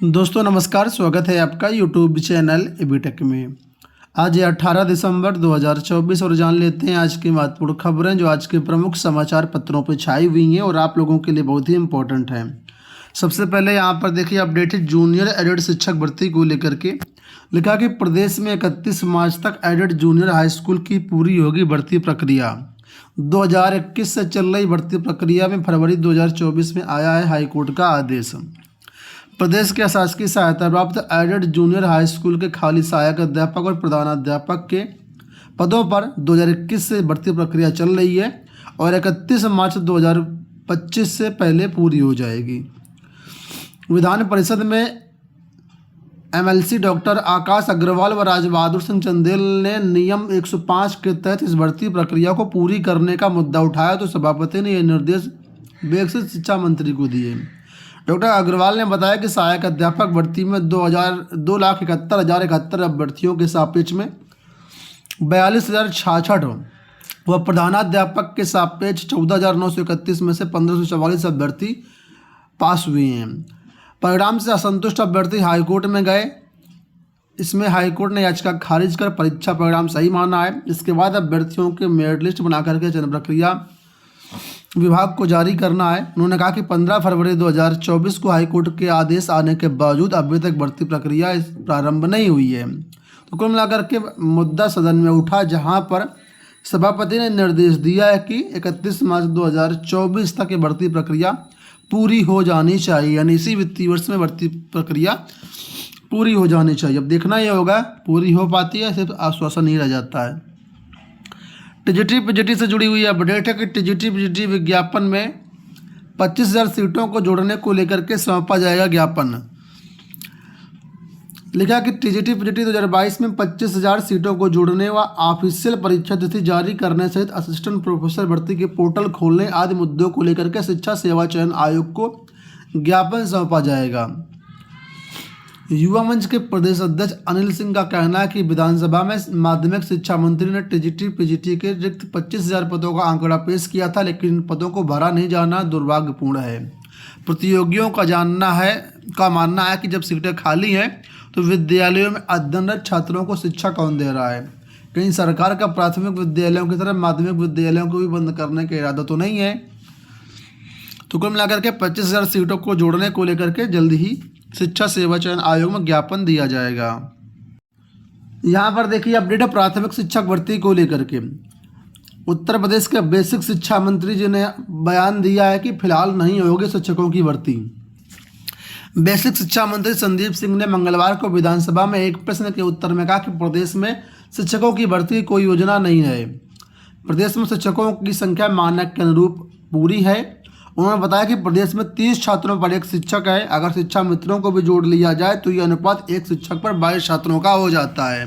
दोस्तों नमस्कार, स्वागत है आपका यूट्यूब चैनल एबीटेक में। आज है 18 दिसंबर 2024 और जान लेते हैं आज की महत्वपूर्ण खबरें जो आज के प्रमुख समाचार पत्रों पर छाई हुई हैं और आप लोगों के लिए बहुत ही इंपॉर्टेंट हैं। सबसे पहले यहाँ पर देखिए अपडेटेड जूनियर एडेड शिक्षक भर्ती को लेकर के लिखा कि प्रदेश में 31 मार्च तक एडेड जूनियर हाई स्कूल की पूरी होगी भर्ती प्रक्रिया। 2021 से चल रही भर्ती प्रक्रिया में फरवरी 2024 में आया है हाईकोर्ट का आदेश। प्रदेश के शासकीय सहायता प्राप्त एडेड जूनियर हाई स्कूल के खाली सहायक अध्यापक और प्रधानाध्यापक के पदों पर 2021 से भर्ती प्रक्रिया चल रही है और 31 मार्च 2025 से पहले पूरी हो जाएगी। विधान परिषद में एमएलसी डॉक्टर आकाश अग्रवाल व राजबहादुर सिंह चंदेल ने नियम 105 के तहत इस भर्ती प्रक्रिया को पूरी करने का मुद्दा उठाया तो सभापति ने यह निर्देश विकसित शिक्षा मंत्री को दिए। डॉक्टर अग्रवाल ने बताया कि सहायक अध्यापक भर्ती में 2,71,071 अभ्यर्थियों के सापेक्ष में 42,066 व प्रधानाध्यापक के सापेक्ष 14,931 में से 1,544 अभ्यर्थी पास हुए हैं। परिणाम से असंतुष्ट अभ्यर्थी हाईकोर्ट में गए। इसमें हाईकोर्ट ने याचिका खारिज कर परीक्षा परिणाम सही माना है। इसके बाद अभ्यर्थियों के मेरिट लिस्ट बनाकर के चयन प्रक्रिया विभाग को जारी करना है। उन्होंने कहा कि 15 फरवरी 2024 को हाईकोर्ट के आदेश आने के बावजूद अभी तक भर्ती प्रक्रिया प्रारंभ नहीं हुई है। तो कुल मिलाकर के मुद्दा सदन में उठा, जहां पर सभापति ने निर्देश दिया है कि 31 मार्च 2024 तक ये भर्ती प्रक्रिया पूरी हो जानी चाहिए, यानी इसी वित्तीय वर्ष में भर्ती प्रक्रिया पूरी हो जानी चाहिए। अब देखना ये होगा पूरी हो पाती है, सिर्फ आश्वासन ही रह जाता है। टीजीटी पीजीटी से जुड़ी हुई अपडेट है कि टीजीटी पीजीटी विज्ञापन में 25,000 सीटों को जोड़ने को लेकर के सौंपा जाएगा ज्ञापन। लिखा कि टीजीटी पीजीटी 2022 में 25,000 सीटों को जोड़ने व ऑफिशियल परीक्षा तिथि जारी करने सहित असिस्टेंट प्रोफेसर भर्ती के पोर्टल खोलने आदि मुद्दों को लेकर के शिक्षा सेवा चयन आयोग को ज्ञापन सौंपा जाएगा। युवा मंच के प्रदेश अध्यक्ष अनिल सिंह का कहना है कि विधानसभा में माध्यमिक शिक्षा मंत्री ने टीजीटी पीजीटी के रिक्त 25,000 पदों का आंकड़ा पेश किया था, लेकिन इन पदों को भरा नहीं जाना दुर्भाग्यपूर्ण है। प्रतियोगियों का मानना है कि जब सीटें खाली हैं तो विद्यालयों में अध्ययनरत छात्रों को शिक्षा कौन दे रहा है। कहीं सरकार का प्राथमिक विद्यालयों की तरह माध्यमिक विद्यालयों को भी बंद करने का इरादा तो नहीं है। तो कुल मिलाकर के 25,000 सीटों को जोड़ने को लेकर के जल्द ही शिक्षा सेवा चयन आयोग में ज्ञापन दिया जाएगा। यहाँ पर देखिए अपडेट है प्राथमिक शिक्षक भर्ती को लेकर के। उत्तर प्रदेश के बेसिक शिक्षा मंत्री जी ने बयान दिया है कि फिलहाल नहीं होगी शिक्षकों की भर्ती। बेसिक शिक्षा मंत्री संदीप सिंह ने मंगलवार को विधानसभा में एक प्रश्न के उत्तर में कहा कि प्रदेश में शिक्षकों की भर्ती की कोई योजना नहीं है। प्रदेश में शिक्षकों की संख्या मानक के अनुरूप पूरी है। उन्होंने बताया कि प्रदेश में 30 छात्रों पर एक शिक्षक है। अगर शिक्षा मित्रों को भी जोड़ लिया जाए तो यह अनुपात एक शिक्षक पर 22 छात्रों का हो जाता है।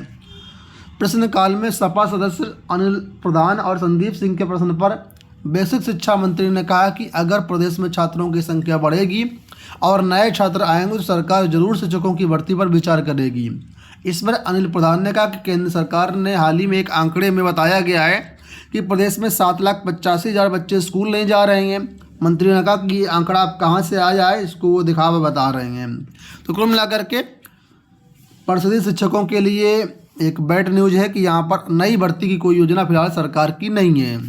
प्रश्नकाल में सपा सदस्य अनिल प्रधान और संदीप सिंह के प्रश्न पर बेसिक शिक्षा मंत्री ने कहा कि अगर प्रदेश में छात्रों की संख्या बढ़ेगी और नए छात्र आएंगे तो सरकार जरूर शिक्षकों की भर्ती पर विचार करेगी। इस पर अनिल प्रधान ने कहा कि केंद्र सरकार ने हाल ही में एक आंकड़े में बताया गया है कि प्रदेश में 7,85,000 बच्चे स्कूल नहीं जा रहे हैं। मंत्री ने कहा कि ये आंकड़ा आप कहाँ से आया है, इसको वो दिखावा बता रहे हैं। तो कुल मिलाकर के परिषदीय शिक्षकों के लिए एक बैड न्यूज है कि यहाँ पर नई भर्ती की कोई योजना फिलहाल सरकार की नहीं है।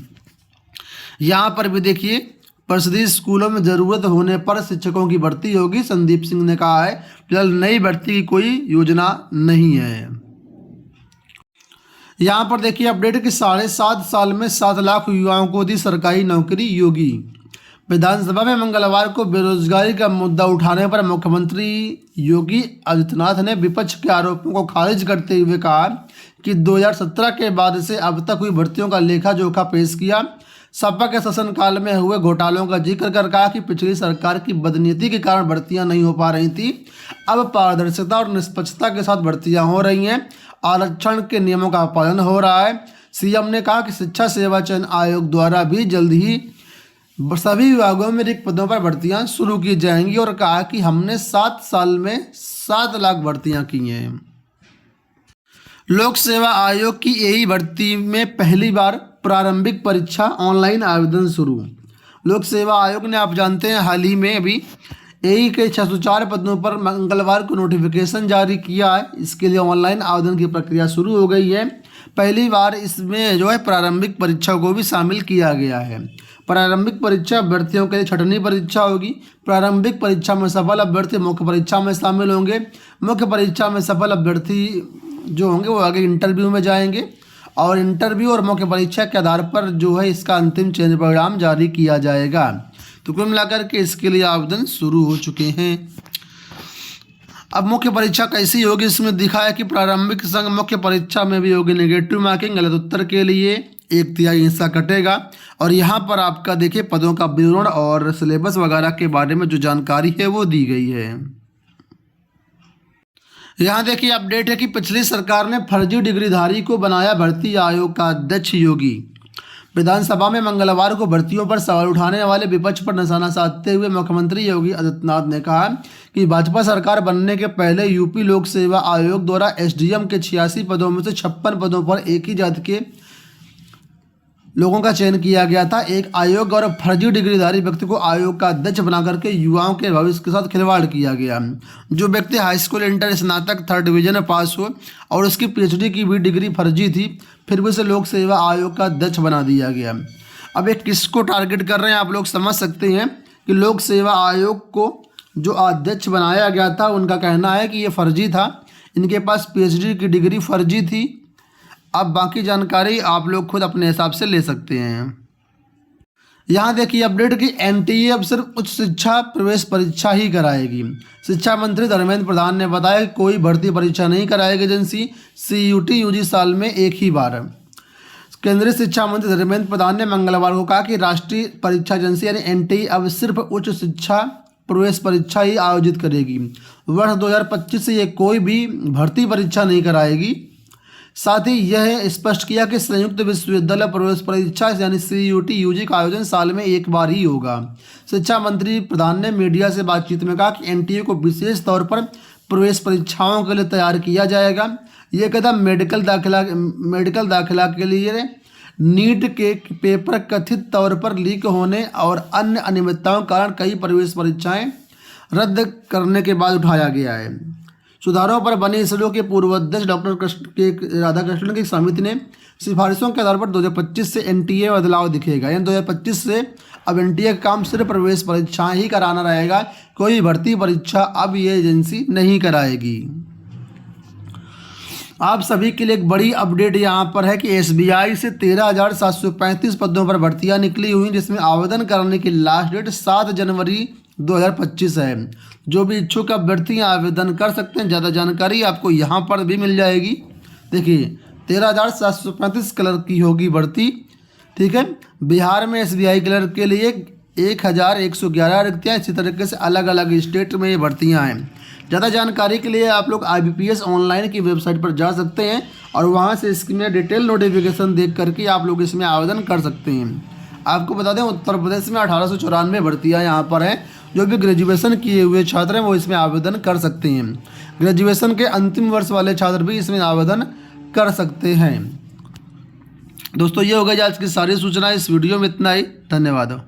यहाँ पर भी देखिए परिषदीय स्कूलों में ज़रूरत होने पर शिक्षकों की भर्ती होगी। संदीप सिंह ने कहा है फिलहाल नई भर्ती की कोई योजना नहीं है। यहाँ पर देखिए अपडेट कि 7.5 साल में 7 लाख युवाओं को दी सरकारी नौकरी। योगी विधानसभा में मंगलवार को बेरोजगारी का मुद्दा उठाने पर मुख्यमंत्री योगी आदित्यनाथ ने विपक्ष के आरोपों को खारिज करते हुए कहा कि 2017 के बाद से अब तक हुई भर्तियों का लेखा जोखा पेश किया। सपा के शासनकाल में हुए घोटालों का जिक्र कर कहा कि पिछली सरकार की बदनीति के कारण भर्तियां नहीं हो पा रही थी, अब पारदर्शिता और निष्पक्षता के साथ भर्तियां हो रही हैं। आरक्षण के नियमों का पालन हो रहा है। सीएम ने कहा कि शिक्षा सेवा चयन आयोग द्वारा भी जल्द ही सभी विभागों में रिक्त पदों पर भर्तियां शुरू की जाएंगी और कहा कि हमने 7 साल में 7 लाख भर्तियां की हैं। लोक सेवा आयोग की यही भर्ती में पहली बार प्रारंभिक परीक्षा ऑनलाइन आवेदन शुरू। लोक सेवा आयोग ने आप जानते हैं हाल ही में अभी एई के 604 पदों पर मंगलवार को नोटिफिकेशन जारी किया है। इसके लिए ऑनलाइन आवेदन की प्रक्रिया शुरू हो गई है। पहली बार इसमें जो है प्रारंभिक परीक्षा को भी शामिल किया गया है। प्रारंभिक परीक्षा अभ्यर्थियों के लिए छठवीं परीक्षा होगी। प्रारंभिक परीक्षा में सफल अभ्यर्थी मुख्य परीक्षा में शामिल होंगे। मुख्य परीक्षा में सफल अभ्यर्थी जो होंगे वो आगे इंटरव्यू में जाएंगे और इंटरव्यू और मुख्य परीक्षा के आधार पर जो है इसका अंतिम चयन परिणाम जारी किया जाएगा। तो कुल मिलाकर के इसके लिए आवेदन शुरू हो चुके हैं। अब मुख्य परीक्षा कैसी होगी, इसमें दिखा है कि प्रारंभिक संग मुख्य परीक्षा में भी होगी नेगेटिव मार्किंग। गलत उत्तर के लिए 1/3 हिस्सा कटेगा और यहाँ पर आपका देखिए पदों का विवरण और सिलेबस वगैरह के बारे में जो जानकारी है वो दी गई है। यहाँ देखिए अपडेट है कि पिछली सरकार ने फर्जी डिग्रीधारी को बनाया भर्ती आयोग का अध्यक्ष। योगी विधानसभा में मंगलवार को भर्तियों पर सवाल उठाने वाले विपक्ष पर निशाना साधते हुए मुख्यमंत्री योगी आदित्यनाथ ने कहा कि भाजपा सरकार बनने के पहले यूपी लोक सेवा आयोग द्वारा एसडीएम के 86 पदों में से 56 पदों पर एक ही जाति के लोगों का चयन किया गया था। एक आयोग और फर्जी डिग्रीधारी व्यक्ति को आयोग का अध्यक्ष बनाकर के युवाओं के भविष्य के साथ खिलवाड़ किया गया। जो व्यक्ति हाई स्कूल इंटर स्नातक 3rd डिवीजन में पास हो और उसकी पीएचडी की भी डिग्री फर्जी थी, फिर भी उसे लोक सेवा आयोग का अध्यक्ष बना दिया गया। अब एक किसको टारगेट कर रहे हैं आप लोग समझ सकते हैं कि लोक सेवा आयोग को जो अध्यक्ष बनाया गया था उनका कहना है कि ये फर्जी था, इनके पास पीएचडी की डिग्री फर्जी थी। अब बाकी जानकारी आप लोग खुद अपने हिसाब से ले सकते हैं। यहाँ देखिए अपडेट की एनटीए अब सिर्फ उच्च शिक्षा प्रवेश परीक्षा ही कराएगी। शिक्षा मंत्री धर्मेंद्र प्रधान ने बताया कि कोई भर्ती परीक्षा नहीं कराएगी एजेंसी। सीयूटी यूजी साल में एक ही बार। केंद्रीय शिक्षा मंत्री धर्मेंद्र प्रधान ने मंगलवार को कहा कि राष्ट्रीय परीक्षा एजेंसी यानी एनटीए अब सिर्फ उच्च शिक्षा प्रवेश परीक्षा ही आयोजित करेगी। वर्ष 2025 से ये कोई भी भर्ती परीक्षा नहीं कराएगी। साथ ही यह स्पष्ट किया कि संयुक्त विश्वविद्यालय प्रवेश परीक्षा यानी सीयूटी यूजी का आयोजन साल में एक बार ही होगा। शिक्षा मंत्री प्रधान ने मीडिया से बातचीत में कहा कि एनटीए को विशेष तौर पर प्रवेश परीक्षाओं के लिए तैयार किया जाएगा। यह कदम मेडिकल दाखिला के लिए नीट के पेपर कथित तौर पर लीक होने और अन्य अनियमितताओं के कारण कई प्रवेश परीक्षाएं रद्द करने के बाद उठाया गया है। सुधारों पर बनी इसरो के पूर्व अध्यक्ष डॉक्टर राधाकृष्णन की समिति ने सिफारिशों के आधार पर 2025 से एनटीए में बदलाव दिखेगा। यानी 2025 से अब एनटीए का काम सिर्फ प्रवेश परीक्षाएं ही कराना रहेगा, कोई भर्ती परीक्षा अब ये एजेंसी नहीं कराएगी। आप सभी के लिए एक बड़ी अपडेट यहाँ पर है कि एसबीआई से 13,735 पदों पर भर्तियाँ निकली हुई, जिसमें आवेदन करने की लास्ट डेट 7 जनवरी 2025 है। जो भी इच्छुक अभ्यर्थी आवेदन कर सकते हैं। ज़्यादा जानकारी आपको यहाँ पर भी मिल जाएगी। देखिए 13,735 क्लर्क की होगी भर्ती, ठीक है। बिहार में एसबीआई क्लर्क के लिए 1,111 रिक्तियाँ, इसी तरीके से अलग अलग स्टेट में ये भर्तियाँ हैं। ज़्यादा जानकारी के लिए आप लोग IBPS ऑनलाइन की वेबसाइट पर जा सकते हैं और वहाँ से इसमें डिटेल नोटिफिकेशन देख करके आप लोग इसमें आवेदन कर सकते हैं। आपको बता दें उत्तर प्रदेश में 1894 भर्तियाँ यहाँ पर हैं। जो भी ग्रेजुएशन किए हुए छात्र हैं वो इसमें आवेदन कर सकते हैं। ग्रेजुएशन के अंतिम वर्ष वाले छात्र भी इसमें आवेदन कर सकते हैं। दोस्तों ये हो गई आज की सारी सूचना। इस वीडियो में इतना ही। धन्यवाद।